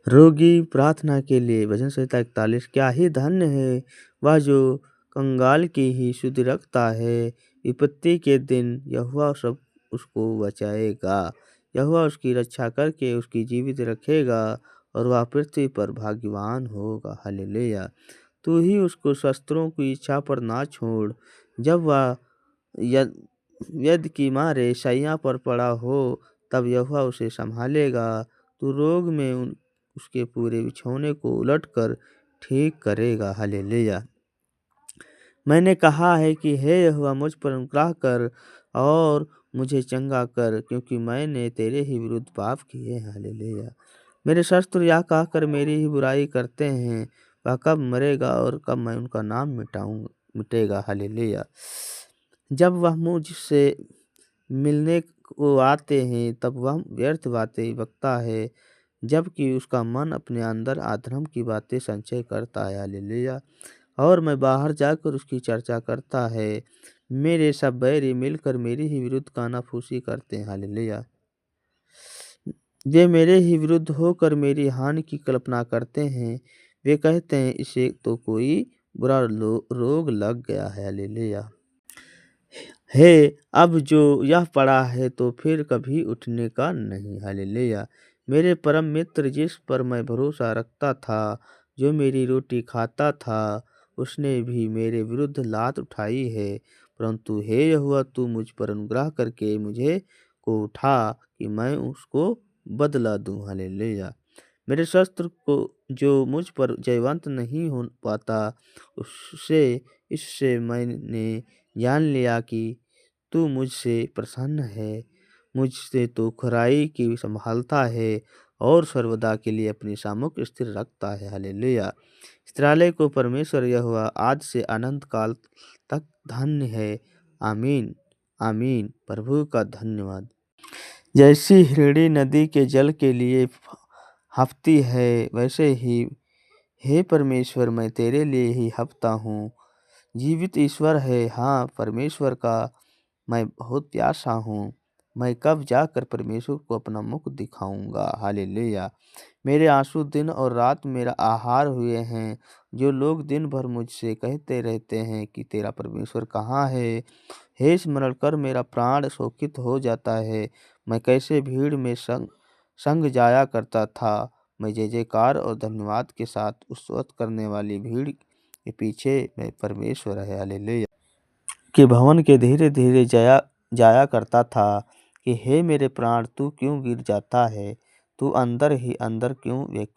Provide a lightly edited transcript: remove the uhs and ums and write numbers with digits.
रोगी प्रार्थना के लिए भजन संहिता 41। क्या ही धन्य है वह जो कंगाल की ही सुधि रखता है। विपत्ति के दिन यहोवा सब उसको बचाएगा। यहोवा उसकी रक्षा करके उसकी जीवित रखेगा और वह पृथ्वी पर भाग्यवान होगा। हालेलुया। तू ही उसको शस्त्रों की इच्छा पर ना छोड़। जब वह यद की मारे शैया पर पड़ा हो तब यहोवा उसे संभालेगा। तू रोग में उसके पूरे बिछौने को उलट कर ठीक करेगा। हालेलुया। मैंने कहा है कि हे यहोवा मुझ पर अनुग्रह कर और मुझे चंगा कर, क्योंकि मैंने तेरे ही विरुद्ध पाप किए। हालेलुया। मेरे शत्रु यह कहकर मेरी ही बुराई करते हैं, वह कब मरेगा और कब मैं उनका नाम मिटेगा। हालेलुया। जब वह मुझसे मिलने को आते हैं तब वह व्यर्थ बातें बकता है, जबकि उसका मन अपने अंदर अधर्म की बातें संचय करता है। हालेलुया। और मैं बाहर जाकर उसकी चर्चा करता है। मेरे सब बैरी मिलकर मेरे ही विरुद्ध कानाफूसी करते हैं। हालेलुया। वे मेरे ही विरुद्ध होकर मेरी हानि की कल्पना करते हैं। वे कहते हैं इसे तो कोई बुरा रोग लग गया है। हालेलुया। हे अब जो यह पड़ा है तो फिर कभी उठने का नहीं। हालेलुया। मेरे परम मित्र जिस पर मैं भरोसा रखता था, जो मेरी रोटी खाता था, उसने भी मेरे विरुद्ध लात उठाई है। परंतु हे यहोवा तू मुझ पर अनुग्रह करके मुझे को उठा कि मैं उसको बदला दूं। हालेलुया। मेरे शस्त्र को जो मुझ पर जयवंत नहीं हो पाता, उससे इससे मैंने जान लिया कि तू मुझसे प्रसन्न है। मुझसे तो खराई की संभालता है और सर्वदा के लिए अपनी सामुक स्थिर रखता है। हालेलुया। इस्राएल को परमेश्वर यहोवा आज से अनंत काल तक धन्य है। आमीन आमीन। प्रभु का धन्यवाद। जैसी हिरणी नदी के जल के लिए हफती है, वैसे ही हे परमेश्वर मैं तेरे लिए ही हफता हूँ। जीवित ईश्वर है, हाँ परमेश्वर का मैं बहुत प्यासा हूँ। मैं कब जाकर परमेश्वर को अपना मुख दिखाऊंगा। हालेलुया। मेरे आंसू दिन और रात मेरा आहार हुए हैं। जो लोग दिन भर मुझसे कहते रहते हैं कि तेरा परमेश्वर कहाँ है, हे स्मरण कर मेरा प्राण शोकित हो जाता है। मैं कैसे भीड़ में संग जाया करता था। मैं जय जयकार और धन्यवाद के साथ उस वक्त करने वाली भीड़ के पीछे मैं परमेश्वर है। हालेलुया के भवन के धीरे धीरे जाया करता था कि हे मेरे प्राण तू क्यों गिर जाता है, तू अंदर ही अंदर क्यों